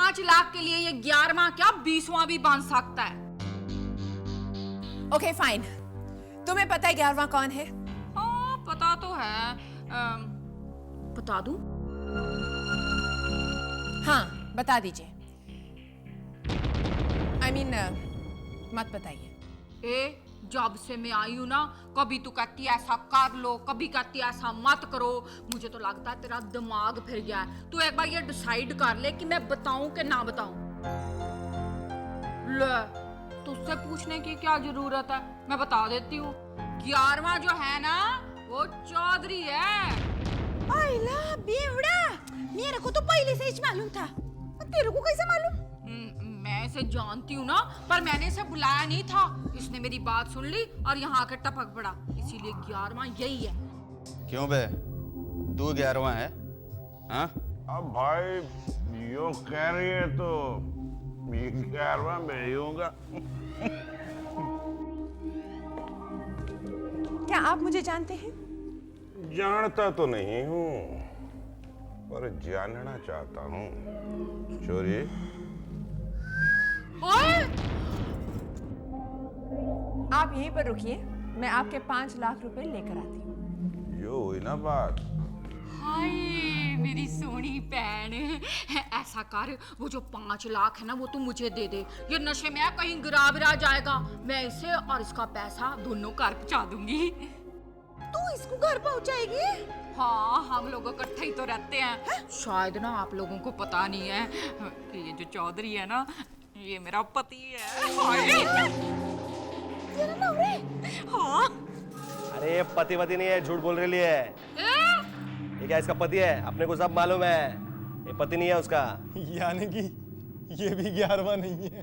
5 लाख के लिए ये 11वां क्या 20वां भी बन सकता है। ओके फाइन, तुम्हें पता है 11वां कौन है? हाँ पता तो है। बता दूं? हाँ बता दीजिए। I mean, मत बताइए। ए जब से मैं आई हूं ना, कभी तू कहती है ऐसा कर लो, कभी कहती है ऐसा मत करो। मुझे तो लगता है तेरा दिमाग फिर गया है। तू एक बार ये डिसाइड कर ले कि मैं बताऊं कि ना बताऊं। ले तुझसे पूछने की क्या जरूरत है, मैं बता देती हूँ। 11वां जो है ना वो चौधरी है। आइला बेवड़ा, मेरे को तो पहले से ही मालूम था, तेरे को कैसे मालूम? मैं इसे जानती हूँ ना, पर मैंने इसे बुलाया नहीं था। इसने मेरी बात सुन ली और यहाँ आकर टपक पड़ा, इसीलिए 11वां यही है। क्यों बे, तू 11वां है? हाँ? अब भाई यूं कह रही है तो 11वां मैं ही होऊंगा। क्या आप मुझे जानते हैं? जानता तो नहीं हूँ, पर जानना चाहता हूँ। चोरी आप यहीं पर रुकिए, मैं आपके 5 लाख रुपए लेकर आती हूँ। यो हुई ना बात। हाय मेरी सोनी बहन, ऐसा कर, वो जो 5 लाख है ना वो तू मुझे दे दे। ये नशे में कहीं गिरा बिरा जाएगा, मैं इसे और इसका पैसा दोनों घर पहुंचा दूंगी। तू इसको घर पहुंचाएगी? हाँ हम लोग इकट्ठे ही तो रहते हैं। शायद ना आप लोगों को पता नहीं है कि ये जो चौधरी है ना ये मेरा पति है। हाँ अरे ये पति वति नहीं है, झूठ बोल रही है। ये क्या इसका पति है? अपने को सब मालूम है, ये पति नहीं है उसका। यानी कि ये भी 11वां नहीं है?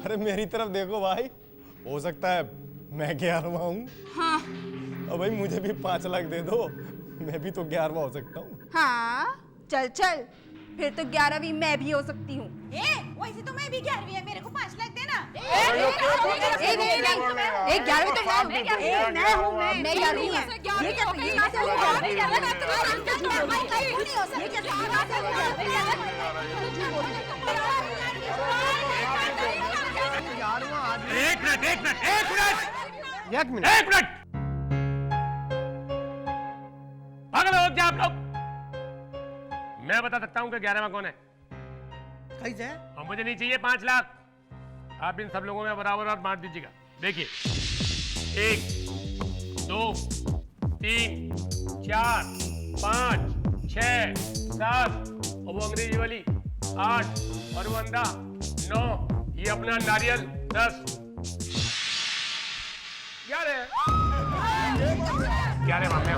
अरे मेरी तरफ देखो भाई, हो सकता है मैं 11वां हूँ। हाँ अब भाई मुझे भी 5 लाख दे दो, मैं भी तो 11वां हो सकता हूँ। हाँ चल चल, फिर तो 11वीं मैं भी हो सकती हूँ। वैसे तो मैं भी 11वीं है, मेरे को 5 लाख देना। नहीं 11वीं तो मैं हूँ, मैं 11वीं है। ये क्या सही बात है? ये क्या सही बात है? एक मिनट पागल हो क्या आप लोग? मैं बता सकता हूं कि 11वां कौन है। कैसे? और मुझे नहीं चाहिए 5 लाख। आप इन सब लोगों में बराबर और बांट दीजिएगा। देखिए 1 2 3 4 5 6 7 और वो अंग्रेजी वाली 8 और वो अंडा 9, ये अपना नारियल 10। 11 में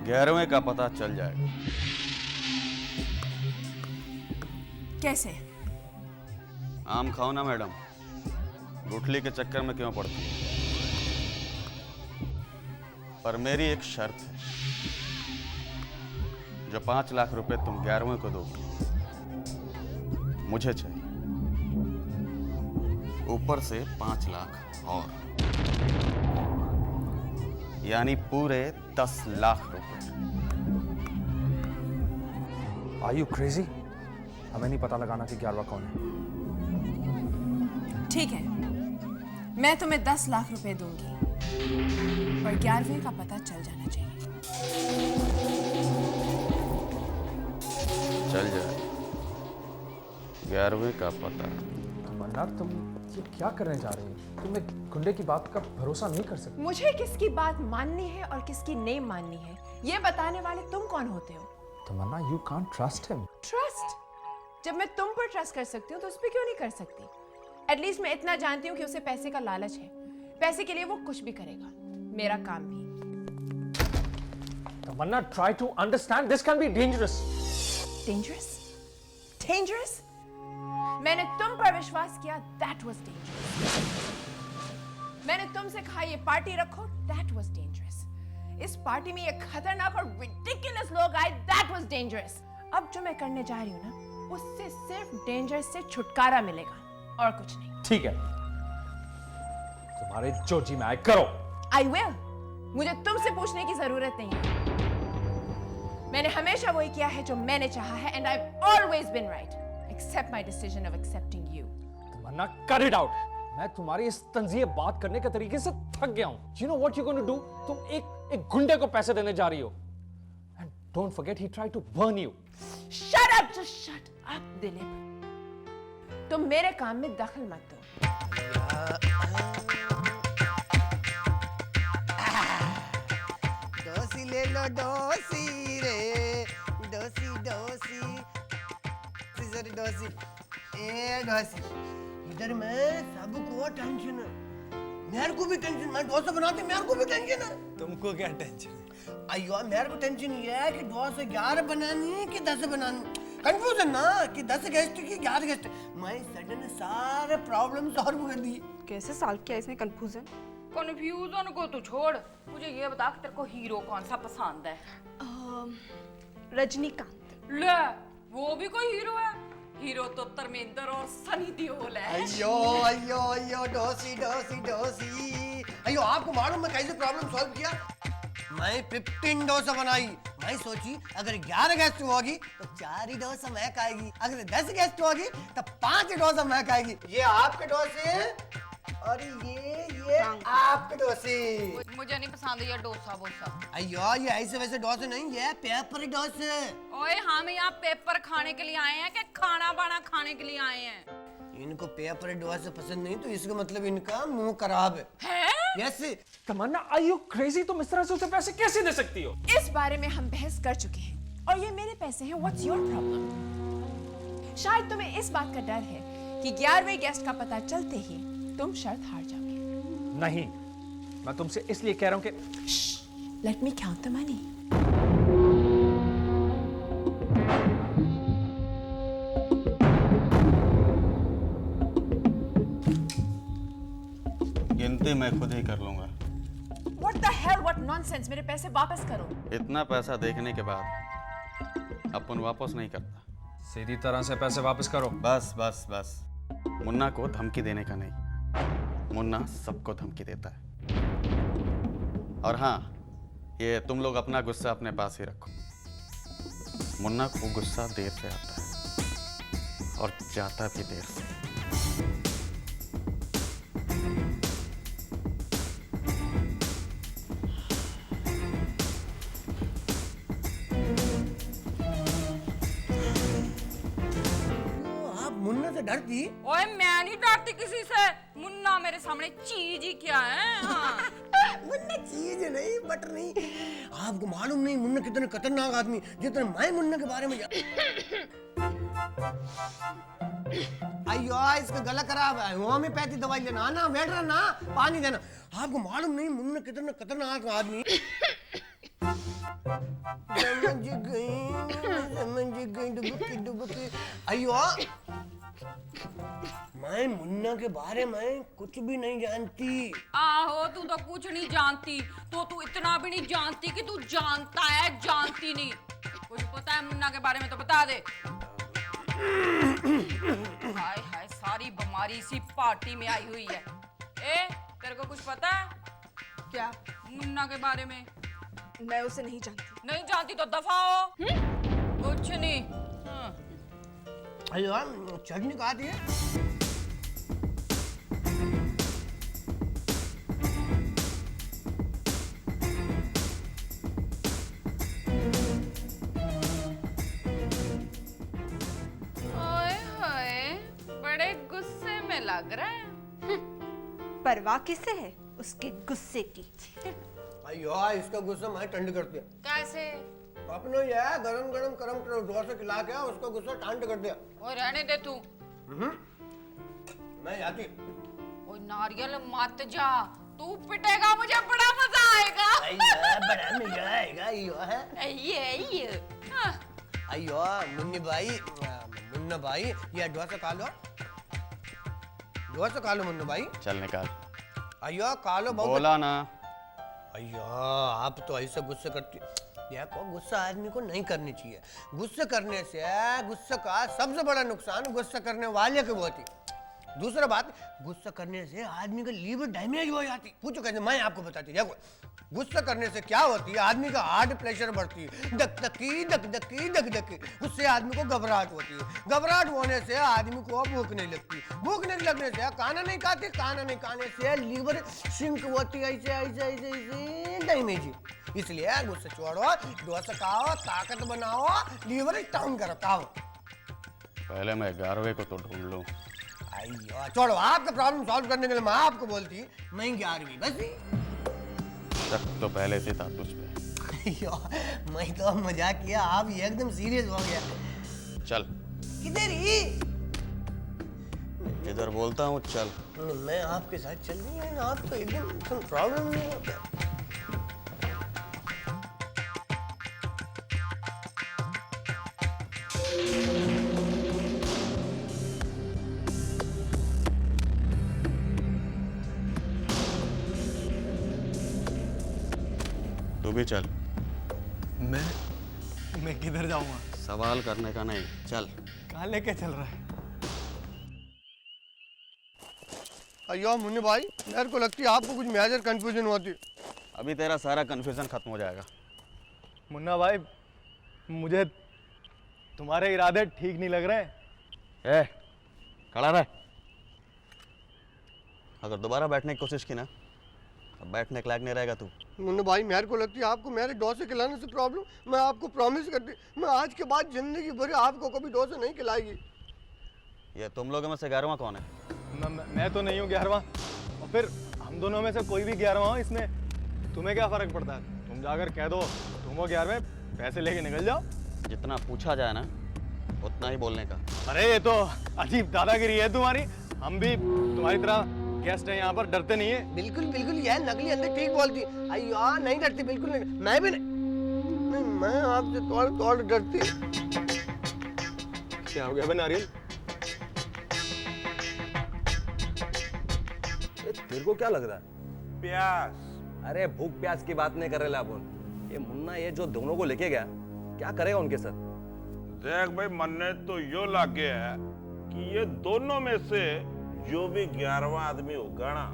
ग्यारहवें का पता चल जाएगा। कैसे? आम खाओ ना मैडम, गुठली के चक्कर में क्यों पड़ती है? पर मेरी एक शर्त है, जो 5 लाख रुपए तुम 11वें को दोगे मुझे चाहिए, ऊपर से 5 लाख और, यानी पूरे 10 लाख रुपए। Are you crazy? हमें नहीं पता लगाना कि 11वां कौन है। ठीक है, मैं तुम्हें 10 लाख रुपए दूंगी, पर 11वें का पता चल जाना चाहिए। चल जाए 11वें का पता। तमन्ना तुम ये क्या करने जा रही हो? तुम एक गुंडे की बात का भरोसा नहीं कर सकते। मुझे किसकी बात माननी है और किसकी नहीं माननी है, ये बताने वाले तुम कौन होते हो? तमन्ना you can't trust him. Trust? जब मैं तुम पर ट्रस्ट कर सकती हूँ तो उस पर क्यों नहीं कर सकती? एटलीस्ट मैं इतना जानती हूँ कि उसे पैसे का लालच है, पैसे के लिए वो कुछ भी करेगा, मेरा काम भी। तमन्ना try to understand, this can be dangerous. Dangerous? Dangerous? मैंने तुम पर विश्वास किया, that was dangerous. मैंने तुमसे कहा ये पार्टी रखो, that was dangerous. इस पार्टी में ये खतरनाक और ridiculous was dangerous. अब जो मैं करने जा रही हूँ ना, उससे सिर्फ डेंजर से छुटकारा मिलेगा और कुछ नहीं। ठीक है, तुम्हारे जो जी में आए करो। I will. मुझे तुमसे पूछने की जरूरत नहीं है। मैंने हमेशा वही किया है जो मैंने चाहा है, and I've always been right. Accept my decision of accepting you. Tamannaah, cut it out. मैं तुम्हारी इस तंजीह बात करने के तरीके से थक गया हूं। You know what you're going to do? तुम एक गुंडे को पैसे देने जा रही हो। And don't forget he tried to burn you. Shut up, just shut up, Dilip. तुम मेरे काम में दखल मत दो। डोसी ले लो डोसी रे, डोसी डोसी सॉरी डोसी, ए डोसी, इधर मैं सबको टेंशन है, मेरे को भी टेंशन, मैं डोसा बनाती मेरे को भी टेंशन है। तुमको क्या टेंशन है? अयो मेरे को टेंशन ये है कि डोसा 11 बनानी है कि 10 बनानी, कंफ्यूजन ना कि 10 गेस्ट की 11 गेस्ट। मैं सडन सारे प्रॉब्लम सॉल्व कर दिए। कैसे सॉल्व किया इसने कंफ्यूजन? कंफ्यूजन को तो छोड़, मुझे ये बता कि तेरे को हीरो कौन सा पसंद है? रजनीकांत। ले, वो भी कोई हीरो है? हीरो तो धर्मेंद्र और सनी देओल है। अयो अयो अयो डोसी डोसी डोसी, अयो आपको मालूम मैं कैसे प्रॉब्लम सॉल्व किया? मैं 15 डोसा बनाई। मैं सोची अगर 11 गेस्ट होगी तो 4 ही डोसा मैं खाएगी, अगर 10 गेस्ट होगी तो 5 डोसा मैं खाएगी। ये आपके डोसे और ये आपके डोसे। मुझे नहीं पसंद ये डोसा बोसा। अयो ये ऐसे वैसे डोसे नहीं, ये पेपर डोसे। ओए हम यहाँ पेपर खाने के लिए आए हैं कि खाना बाना खाने के लिए आए हैं? इनको पेपर डोसे पसंद नहीं तो इसका मतलब इनका मुंह खराब है। Yes. Tamanna, are you crazy? तुम इस तरह से उसे पैसे कैसे दे सकती हो? इस बारे में हम बहस कर चुके हैं और ये मेरे पैसे हैं। What's your problem? शायद तुम्हें इस बात का डर है कि 11वें गेस्ट का पता चलते ही तुम शर्त हार जाओगे। नहीं, मैं तुमसे इसलिए कह रहा हूं कि Let me count the money. गिनती मैं खुद ही कर लूंगा। What the hell? What nonsense? मेरे पैसे वापस करो। इतना पैसा देखने के बाद अपन वापस नहीं करता। सीधी तरह से पैसे वापस करो। बस बस बस, मुन्ना को धमकी देने का नहीं, मुन्ना सबको धमकी देता है। और हाँ, ये तुम लोग अपना गुस्सा अपने पास ही रखो। मुन्ना को गुस्सा देर से आता है और जाता भी देर से। मुन्ना से डरती? ओए मैं नहीं डरती किसी से। मुन्ना मेरे सामने चीज ही क्या है? हाँ। मुन्ना चीज नहीं, बटर नहीं। आपको मालूम नहीं मुन्ना कितने खतरनाक आदमी, जितने मैं मुन्ना के बारे में अयो इसका गला खराब है, होम्योपैथी दवाई लेना ना, वेटर ना, पानी देना। आपको मालूम नहीं मुन्ना कितना खतरनाक आदमी। समझ गई डुबकी डुबकी। अयो मैं मुन्ना के बारे में कुछ भी नहीं जानती। आहो, तू तो कुछ नहीं जानती, तो तू इतना भी नहीं जानती कि तू जानता है जानती नहीं। कुछ पता है मुन्ना के बारे में तो बता दे। हाय हाय, सारी बीमारी इसी पार्टी में आई हुई है। ए, तेरे को कुछ पता है क्या? मुन्ना के बारे में? मैं उसे नहीं जानती। नहीं जानती तो दफा हो। कुछ नहीं। अयो चटनी कहाँ थी? ओए होए, बड़े गुस्से में लग रहा है। परवाह किसे है उसके गुस्से की? अयो इसका गुस्सा मैं ठंड कर दिया। कैसे? अपने ये गरम गरम डोसा खिला के उसका गुस्सा ठंड कर दिया। और रहने दे तू। मैं जाती। ओ नारियल मत जा, तू पिटेगा मुझे बड़ा मजा आएगा। बड़ा मजा आएगा। अयो है ये अयो मुन्ना भाई ये डोसा खा लो, डोसा खा लो मुन्ना भाई। चल निकाल। अयो खा लो बहुत। बोला ना। अयो आप तो ऐसे गुस्से करती। देखो गुस्सा आदमी को नहीं करनी चाहिए। गुस्सा करने से गुस्सा का सबसे बड़ा नुकसान गुस्सा करने वाले को होती। दूसरा बात, गुस्सा करने से आदमी का लीवर डैमेज हो जाती। पूछो कैसे, मैं आपको बताती। देखो गुस्सा करने से क्या होती है, आदमी का हार्ट प्रेशर बढ़ती है, धक धक। उससे आदमी को घबराहट होती है। घबराहट होने से आदमी को भूख नहीं लगती। भूख नहीं लगने से खाना नहीं खाते। खाना नहीं खाने से लीवर सिंक होती है, ऐसे डैमेज। इसलिए गुस्सा छोड़ो, डोसा खाओ, ताकत बनाओ, लीवर स्ट्रांग करो। खाओ। पहले मैं 11वें को तो ढूंढ लूं। अयो छोड़ो, आपका प्रॉब्लम सॉल्व करने के लिए मैं आपको बोलती मैं 11वीं बस। शक तो पहले से था तुझ पे। अयो मैं तो मजाक किया, आप एकदम सीरियस हो गया। चल किधर ही? जिधर बोलता हूँ चल। मैं आपके साथ चल रही हूँ, आप तो एकदम प्रॉब्लम नहीं होता। तू भी चल। मैं किधर जाऊंगा? सवाल करने का नहीं, चल। कहाँ लेके चल रहा है? अयो मुन्नी भाई, मेरे को लगती है आपको कुछ मेजर कंफ्यूजन होती। अभी तेरा सारा कंफ्यूजन खत्म हो जाएगा। मुन्ना भाई, मुझे तुम्हारे इरादे ठीक नहीं लग रहे। ए, खड़ा रह। अगर दोबारा बैठने की कोशिश की ना, अब बैठने के लायक नहीं रहेगा तू। मुन्ना भाई, मेरे को लगती है आपको मेरे डोसे खिलाने से प्रॉब्लम। मैं आपको प्रॉमिस करती, मैं आज के बाद जिंदगी भर आपको कभी डोसे नहीं खिलाएगी। ये तुम लोगों में से 11वां कौन है? मैं तो नहीं हूँ 11वां, और फिर हम दोनों में से कोई भी 11वां हो, इसमें तुम्हें क्या फर्क पड़ता है? तुम जाकर कह दो तुम हो 11वें, पैसे लेके निकल जाओ। जितना पूछा जाए ना उतना ही बोलने का। अरे ये तो अजीब दादागिरी है तुम्हारी। हम भी तुम्हारी तरह गेस्ट है यहाँ पर, डरते नहीं है। बिल्कुल बिल्कुल, यह नकली अंदर ठीक बोलती। अयो नहीं डरती, बिल्कुल नहीं। मैं भी नहीं, मैं आपसे थोड़ा डरती। क्या हो गया बे नारियल? तेरे को क्या लग रहा है? प्यास। अरे भूख प्यास की बात नहीं कर रहे अपन। ये मुन्ना ये जो दोनों को लेके गया, क्या करेगा उनके साथ? देख भाई, मन ने तो यो लग गया है कि ये दोनों में से जो भी 11वां आदमी होगा ना,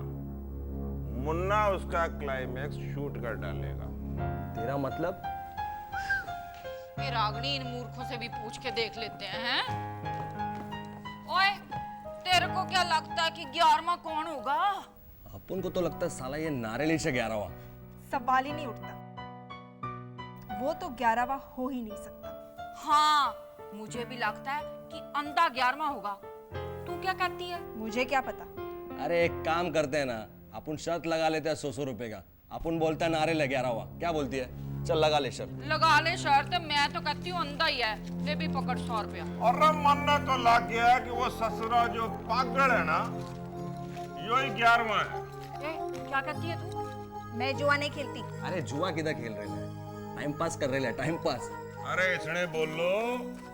मुन्ना उसका क्लाइमैक्स शूट कर डालेगा। तेरा मतलब? ये रागनी इन मूर्खों से भी पूछ के देख लेते हैं। ओए, तेरे को क्या लगता है कि 11वां कौन होगा? अपन को तो लगता है साला ये नारियल से 11वां। सवाल ही नहीं उठता, वो तो 11वां हो ही नहीं सकता। हाँ, मुझे भी लगता है कि अंधा 11वां होगा। तू क्या कहती है? मुझे क्या पता। अरे एक काम करते हैं ना, अपन शर्त लगा लेते हैं 100 रुपए का। अपन बोलते हैं नारियल है 11वां, क्या बोलती है? चल लगा ले शर्त। लगा ले शर्त। मैं तो कहती हूँ अंधा ही है। ले भी पकड़ 100 रुपया। और मन ने तो लग गया कि वो ससुरा जो पागल है ना, यो ही 11वां है। क्या कहती है तू? मैं जुआ नहीं खेलती। अरे जुआ किधर खेल रहे हैं? टाइम पास कर रहे हैं, टाइम पास। अरे इसने बोलो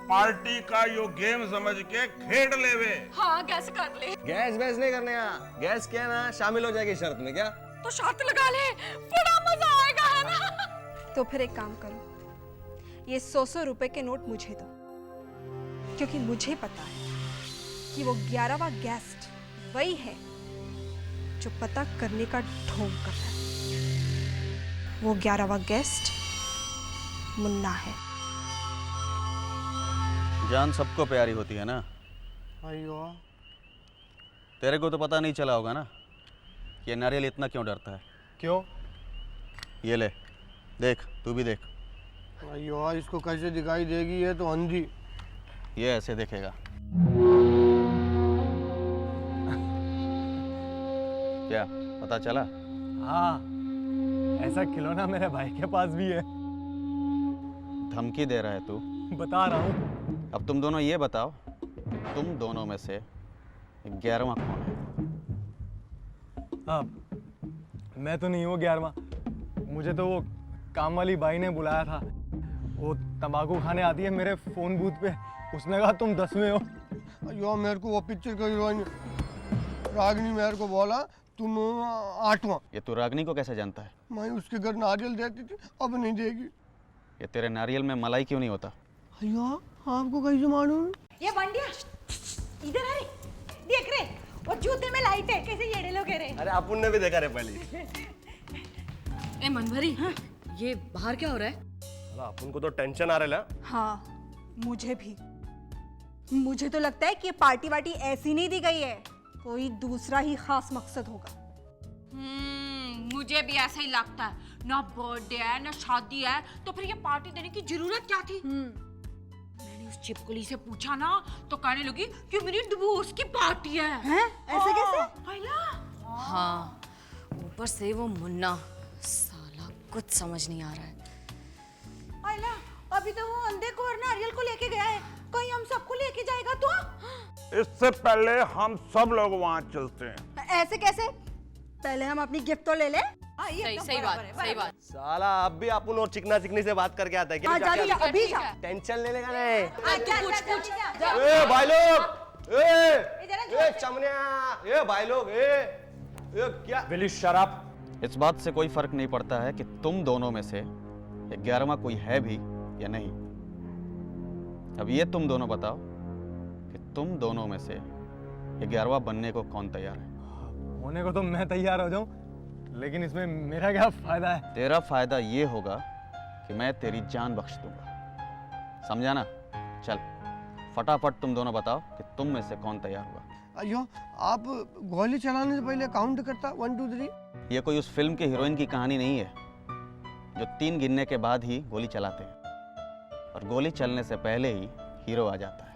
पार्टी का यो गेम समझ के खेड लेवे। हाँ, गैस कर ले। गैस वैस नहीं करने का। गैस क्या ना शामिल हो जाएगी शर्त में। क्या तो शर्त लगा ले, बड़ा मजा आएगा, है ना? तो फिर एक काम करो, ये 100 रुपए के नोट मुझे दो, क्योंकि मुझे पता है कि वो 11वां गेस्ट वही है जो पता करने का ढोंग कर रहा है। वो 11वां गेस्ट मुन्ना है। जान सबको प्यारी होती है ना। अयो तेरे को तो पता नहीं चला होगा ना ये नारियल इतना क्यों डरता है। क्यों? ये ले, देख, तू भी देख। अयो, इसको कैसे दिखाई देगी? ये तो अंधी। ये ऐसे देखेगा। क्या पता चला? हाँ, ऐसा खिलौना मेरे भाई के पास भी है। धमकी दे रहा है तू? बता रहा हूँ। अब तुम दोनों ये बताओ, तुम दोनों में से 11वां कौन है? हाँ, मैं तो नहीं हूँ 11वां। मुझे तो वो काम वाली बाई ने बुलाया था। वो तंबाकू खाने आती है मेरे फोन बूथ पे। उसने कहा तुम 10वें हो। अयो मेरे को वो पिक्चर का हीरोइन रागनी मेरे को बोला तुम 8वां। ये तू रागनी को कैसे जानता है? मैं उसके घर नारियल देती थी, अब नहीं देगी। कि तेरे नारियल में मलाई क्यों नहीं होता? अयो आपको कैसे मालूम? ये बंडिया इधर आ रे, देख रे वो जूते में लाइट है, कैसे येड़े लोग कह रहे। अरे अपन ने भी देखा रे पहले। ए मनभरी, ये बाहर क्या हो रहा है? अरे अपन को तो टेंशन आ रहा है। हाँ मुझे भी। मुझे तो लगता है कि ये पार्टी वार्टी ऐसी नहीं दी गई है, कोई दूसरा ही खास मकसद होगा। मुझे भी ऐसा ही लगता है। ना बर्थडे है ना शादी है, तो फिर ये पार्टी देने की जरूरत क्या थी? मैंने उस चिपकली से पूछा ना, तो कहने लगी कि मेरी डिवोर्स की पार्टी है। हैं? ऐसे कैसे? हाँ, ऊपर से वो मुन्ना, साला कुछ समझ नहीं आ रहा है। आयला, अभी तो वो अंधे को और नारियल को लेके गया है, कहीं हम सबको लेके जाएगा तो? इससे पहले हम सब लोग वहां चलते हैं। ऐसे कैसे? पहले हम अपनी गिफ्ट तो ले ले। सही बात। साला अब भी अपन और चिकना चिकनी से बात करके आता है क्या? अभी जा। टेंशन ले लेगा नहीं। पूछ। ए भाई लोग, ए चमनिया, ए भाई लोग, ए क्या? Will you shut up? इस बात से कोई फर्क नहीं पड़ता है कि तुम दोनों में से 11वां कोई है भी या नहीं। अब ये तुम दोनों बताओ कि तुम दोनों में से 11वां बनने को कौन तैयार है? होने को तो मैं तैयार हो जाऊं, लेकिन इसमें मेरा क्या फायदा है? तेरा फायदा ये होगा कि मैं तेरी जान बख्श दूंगा, समझा ना? चल फटाफट तुम दोनों बताओ कि तुम में से कौन तैयार हुआ। अयो आप गोली चलाने से पहले काउंट करता 1 2 3। ये कोई उस फिल्म के हीरोइन की कहानी नहीं है जो 3 गिनने के बाद ही गोली चलाते हैं, और गोली चलने से पहले ही हीरो आ जाता है।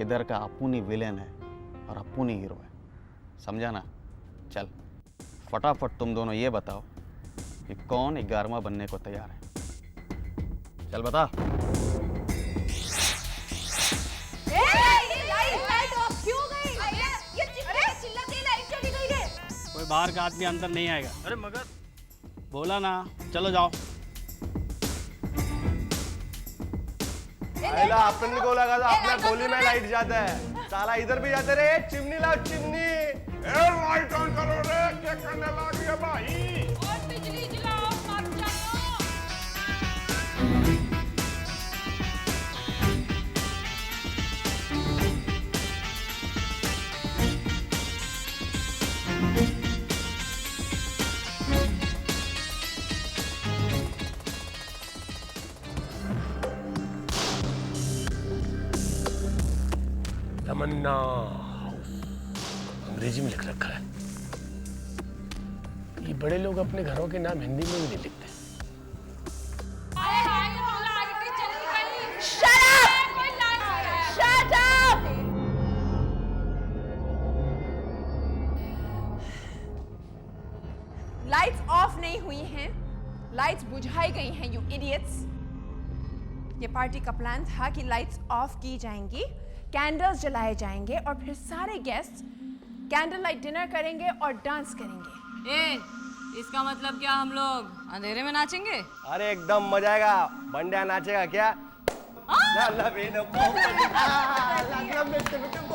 इधर का अपुनी विलेन है और अपुनी हीरो है, समझा ना? चल फटाफट तुम दोनों ये बताओ कि कौन 11वां बनने को तैयार है। चल बता। कोई बाहर का आदमी अंदर नहीं आएगा। अरे मगर बोला ना, चलो जाओ। पहला अपन को लगा था अपना गोली में लाइट जाता है, साला इधर भी जाते रे। चिमनी लाओ चिमनी। ए लाइट ऑन करो रे, क्या करने लगी है भाई? और बिजली जलाओ, मत जाओ। तमन्ना अंग्रेजी में लिख रखा है। ये बड़े लोग अपने घरों के नाम हिंदी में भी नहीं लिखते। लाइट्स ऑफ नहीं हुई हैं, लाइट्स बुझाई गई हैं, यू इडियट्स। ये पार्टी का प्लान था कि लाइट्स ऑफ की जाएंगी, कैंडल्स जलाए जाएंगे और फिर सारे गेस्ट कैंडल लाइट डिनर करेंगे और डांस करेंगे। इसका मतलब क्या हम लोग अंधेरे में नाचेंगे? अरे एकदम मजा आएगा। बंडिया नाचेगा क्या?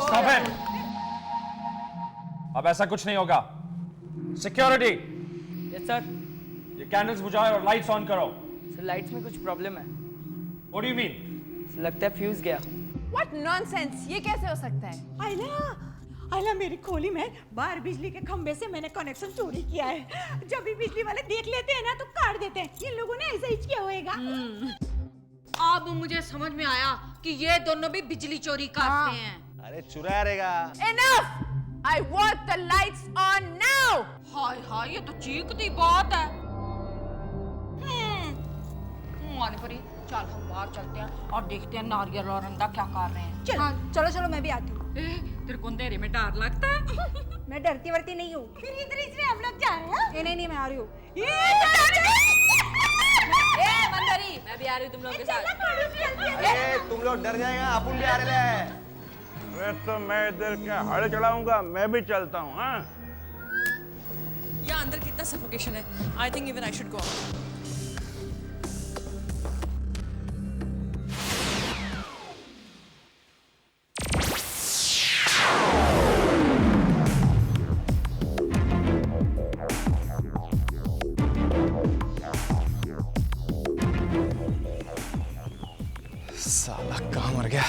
Stop it! अब ऐसा कुछ नहीं होगा। Security, yes sir. ये कैंडल्स बुझाओ और लाइट्स ऑन करो। सर लाइट्स में कुछ प्रॉब्लम है। What do you mean? लगता है फ्यूज गया। What nonsense! ये कैसे हो सकता है? आयला मेरी खोली में बाहर बिजली के खंबे से मैंने कनेक्शन चोरी किया है। जब भी बिजली वाले देख लेते हैं ना तो काट देते हैं। ये लोगों ने ऐसा ही किया होगा। अब मुझे समझ में आया कि ये दोनों भी बिजली चोरी करते हैं। अरे चुराया रहेगा। Enough! I want the lights on now! हाय हाय, ये तो चीखती बात है। मनभरी, चल हम बाहर चलते हैं और देखते हैं नारियल और अंडा क्या कर रहे हैं। चलो चलो मैं भी आती हूँ। तेरे को अंधेरे में डर लगता है? मैं डरती वरती नहीं हूँ। फिर इधर इसलिए हम लोग जा रहे हैं। नहीं मैं आ रही हूँ। मनभरी, मैं भी आ रही हूँ तुम लोगों के साथ। अरे तुम लोग डर जाएगा, अपन भी आ रहे हैं। अरे तो मैं इधर क्या हड़ चढ़ाऊंगा, मैं भी चलता हूँ। हाँ यहाँ अंदर कितना सफोकेशन है। I think even I should go. साला कहाँ मर गया?